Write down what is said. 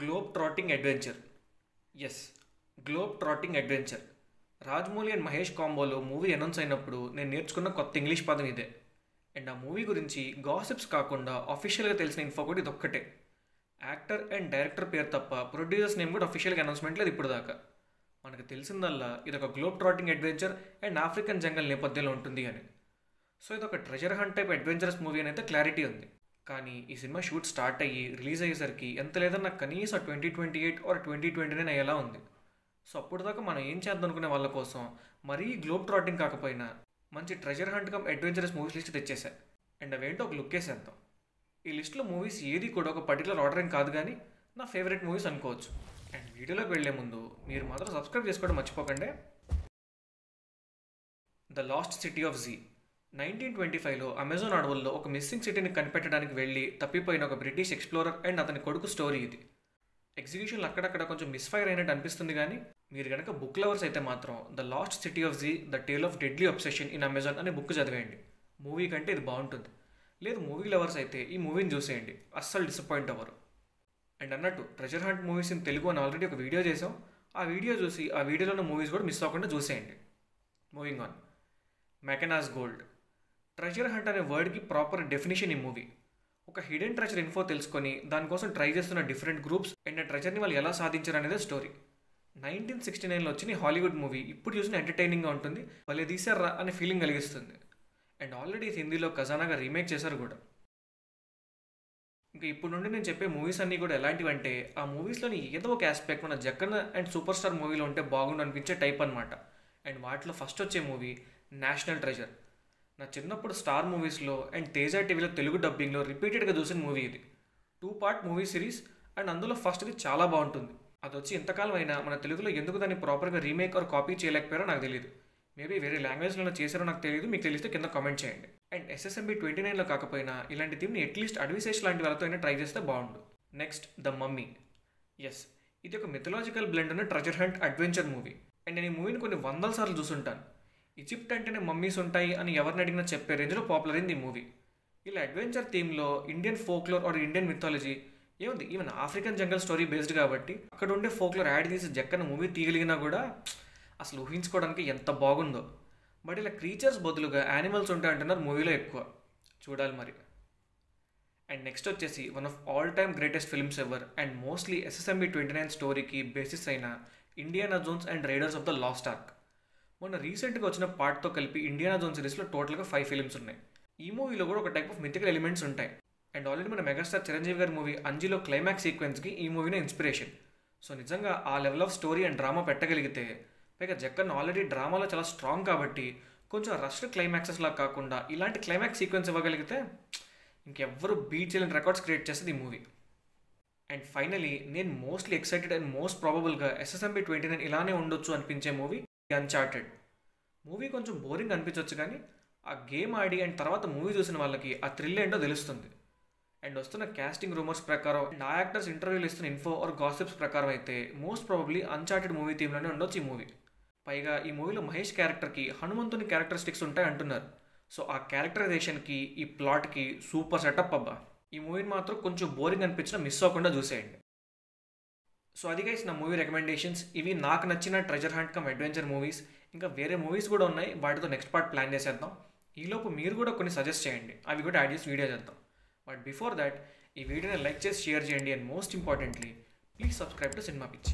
Globe trotting adventure. Yes, globe trotting adventure. Rajamouli and Mahesh కాంబోలో movie announce అయినప్పుడు నేను నేర్చుకున్న కొత్త ఇంగ్లీష్ పదం ఇదే. అండ్ ఆ మూవీ గురించి గాసిప్స్ కాకుండా అఫీషియల్గా తెలిసిన ఇన్ఫో కూడా ఇది ఒక్కటే. యాక్టర్ అండ్ డైరెక్టర్ పేరు తప్ప ప్రొడ్యూసర్స్ నేమ్ కూడా అఫీషియల్గా అనౌన్స్మెంట్ లేదు ఇప్పుడు దాకా. మనకు తెలిసిందల్లా ఇది ఒక globe trotting adventure and African jungle నేపథ్యంలో ఉంటుంది అని. సో ఇది ఒక treasure hunt type adventurous movie అని అయితే క్లారిటీ ఉంది. కానీ ఈ సినిమా షూట్ స్టార్ట్ అయ్యి రిలీజ్ అయ్యేసరికి ఎంత లేదన్నా కనీసం 2028 ఆర్ 2029 అయ్యేలా ఉంది. సో అప్పుడు దాకా మనం ఏం చేద్దాం అనుకునే వాళ్ళ కోసం మరీ గ్లోబ్ ట్రాటింగ్ కాకపోయినా మంచి treasure hunt cum adventurous movies list తెచ్చేసా. అండ్ అవేంటో ఒక లుక్ వేసేద్దాం. ఈ లిస్ట్లో మూవీస్ ఏది కూడా ఒక పర్టికులర్ ఆర్డరింగ్ కాదు, కానీ నా ఫేవరెట్ మూవీస్ అనుకోవచ్చు. అండ్ వీడియోలోకి వెళ్లే ముందు మీరు మాత్రం సబ్స్క్రైబ్ చేసుకోవడం మర్చిపోకండి. The lost city of Z. 1925లో అమెజాన్ అడవుల్లో ఒక మిస్సింగ్ సిటీని కనిపెట్టడానికి వెళ్ళి తప్పిపోయిన ఒక బ్రిటిష్ ఎక్స్ప్లోరర్ అండ్ అతని కొడుకు స్టోరీ ఇది. ఎగ్జిక్యూషన్లు అక్కడక్కడ కొంచెం మిస్ఫైర్ అయినట్టు అనిపిస్తుంది, కానీ మీరు కనుక బుక్ లవర్స్ అయితే మాత్రం the lost city of Z the tale of deadly obsession in Amazon అనే బుక్ చదివేయండి. మూవీ కంటే ఇది బాగుంటుంది. లేదు మూవీ లవర్స్ అయితే ఈ మూవీని చూసేయండి, అస్సలు డిసప్పాయింట్ అవ్వరు. అండ్ అన్నట్టు treasure hunt movies in Telugu అని ఆల్రెడీ ఒక వీడియో చేసాం. ఆ వీడియో చూసి ఆ వీడియోలో ఉన్న మూవీస్ కూడా మిస్ అవ్వకుండా చూసేయండి. Moving on. Mackenna's gold. Treasure hunt అనే వర్డ్కి ప్రాపర్ డెఫినేషన్ ఈ మూవీ. ఒక హిడెన్ ట్రెజర్ ఇన్ఫో తెలుసుకొని దానికోసం ట్రై చేస్తున్న డిఫరెంట్ గ్రూప్స్ అండ్ ఆ ట్రెజర్ని వాళ్ళు ఎలా సాధించారు అనేది స్టోరీ. 1969లో వచ్చిన ఈ హాలీవుడ్ మూవీ ఇప్పుడు చూసిన ఎంటర్టైనింగ్గా ఉంటుంది, భలే తీశారా అనే ఫీలింగ్ కలిగిస్తుంది. అండ్ ఆల్రెడీ హిందీలో ఖజానాగా రీమేక్ చేశారు కూడా. ఇంకా ఇప్పుడు నుండి నేను చెప్పే మూవీస్ అన్నీ కూడా ఎలాంటివి అంటే ఆ మూవీస్లోని ఏదో ఒక ఆస్పెక్ట్ మన జక్కన్న అండ్ సూపర్ స్టార్ మూవీలో ఉంటే బాగుండు అనిపించే టైప్ అనమాట. అండ్ వాటిలో ఫస్ట్ వచ్చే మూవీ నేషనల్ ట్రెజర్. నా చిన్నప్పుడు స్టార్ మూవీస్లో అండ్ తేజ టీవీలో తెలుగు డబ్బింగ్లో రిపీటెడ్గా చూసిన మూవీ ఇది. 2 పార్ట్ మూవీ సిరీస్ అండ్ అందులో ఫస్ట్ది చాలా బాగుంటుంది. అది వచ్చి ఎంతకాలం అయినా మన తెలుగులో ఎందుకు దాన్ని ప్రాపర్గా రీమేక్ ఆర్ కాపీ చేయలేకపోయారో నాకు తెలియదు. మేబీ వేరే లాంగ్వేజ్లో చేశారో నాకు తెలియదు, మీకు తెలిస్తే కింద కామెంట్ చేయండి. అండ్ SSMB 29లో కాకపోయినా ఇలాంటి థీమ్ని అట్లీస్ట్ అడ్విసేష్ లాంటి వాళ్ళతో అయినా ట్రై చేస్తే బాగుండు. Next the mummy. ఎస్, ఇది ఒక మిథలాజికల్ బ్లెండ్ ఉన్న treasure hunt adventure movie. And నేను ఈ మూవీని కొన్ని 100 సార్లు చూసుంటాను. ఈజిప్ట్ అంటేనే మమ్మీస్ ఉంటాయి అని ఎవరిని అడిగినా చెప్పే రేంజ్లో పాపులర్ అయింది ఈ మూవీ. ఇలా అడ్వెంచర్ థీమ్లో Indian folklore or Indian mythology ఏముంది, even African jungle story based కాబట్టి అక్కడ ఉండే ఫోక్లోర్ యాడ్ తీసి జక్కన మూవీ తీయగలిగినా కూడా అసలు ఊహించుకోవడానికి ఎంత బాగుందో. బట్ ఇలా క్రీచర్స్ బదులుగా యానిమల్స్ ఉంటాయి అంటున్నారు మూవీలో ఎక్కువ. చూడాలి మరి. అండ్ నెక్స్ట్ వచ్చేసి one of all time greatest films ever and mostly SSMB 29 స్టోరీకి బేసిస్ అయిన Indiana Jones and raiders of the lost ark. మొన్న రీసెంట్గా వచ్చిన పార్ట్తో కలిపి ఇండియానా జోన్స్ సిరీస్లో టోటల్గా 5 ఫిల్మ్స్ ఉన్నాయి. ఈ మూవీలో కూడా ఒక టైప్ ఆఫ్ మిథికల్ ఎలిమెంట్స్ ఉంటాయి. అండ్ ఆల్రెడీ మన మెగాస్టార్ చిరంజీవి గారి మూవీ అంజీలో క్లైమాక్స్ సీక్వెన్స్కి ఈ మూవీనే ఇన్స్పిరేషన్. సో నిజంగా ఆ level of story and drama పెట్టగలిగితే, పైగా జక్కన్ ఆల్రెడీ డ్రామాలో చాలా స్ట్రాంగ్ కాబట్టి కొంచెం రష్డ్ క్లైమాక్సెస్ లాగా కాకుండా ఇలాంటి క్లైమాక్స్ సీక్వెన్స్ ఇవ్వగలిగితే ఇంకెవ్వరు బీట్ చేయలేని రికార్డ్స్ క్రియేట్ చేస్తుంది ఈ మూవీ. అండ్ ఫైనలీ నేను మోస్ట్లీ ఎక్సైటెడ్ అండ్ మోస్ట్ ప్రాబబుల్గా SSMB 29 ఇలానే ఉండొచ్చు అనిపించే మూవీ అన్చార్టెడ్. మూవీ కొంచెం బోరింగ్ అనిపించవచ్చు, కానీ ఆ గేమ్ ఆడి అండ్ తర్వాత మూవీ చూసిన వాళ్ళకి ఆ థ్రిల్ ఏంటో తెలుస్తుంది. అండ్ వస్తున్న కాస్టింగ్ రూమర్స్ ప్రకారం అండ్ ఆ యాక్టర్స్ ఇంటర్వ్యూలు ఇస్తున్న ఇన్ఫో ఆర్ గాసిప్స్ ప్రకారం అయితే మోస్ట్ ప్రాబబ్లీ అన్చార్టెడ్ మూవీ థీమ్లోనే ఉండొచ్చు ఈ మూవీ. పైగా ఈ మూవీలో మహేష్ క్యారెక్టర్కి హనుమంతుని క్యారెక్టరిస్టిక్స్ ఉంటాయి అంటున్నారు. సో ఆ క్యారెక్టరైజేషన్కి ఈ ప్లాట్కి సూపర్ సెటప్ అబ్బా. ఈ మూవీని మాత్రం కొంచెం బోరింగ్ అనిపించినా మిస్ అవ్వకుండా చూసేయండి. సో అది గైస్ నా మూవీ రికమెండేషన్స్. ఇవి నాకు నచ్చిన treasure hunt come adventure movies. ఇంకా వేరే మూవీస్ కూడా ఉన్నాయి, వాటితో నెక్స్ట్ పార్ట్ ప్లాన్ చేసేద్దాం. ఈలోపు మీరు కూడా కొన్ని సజెస్ట్ చేయండి, అవి కూడా యాడ్ చేసి వీడియో చేద్దాం. బట్ బిఫోర్ దాట్ ఈ వీడియోని లైక్ చేసి షేర్ చేయండి. And most importantly please subscribe to cinema pitch.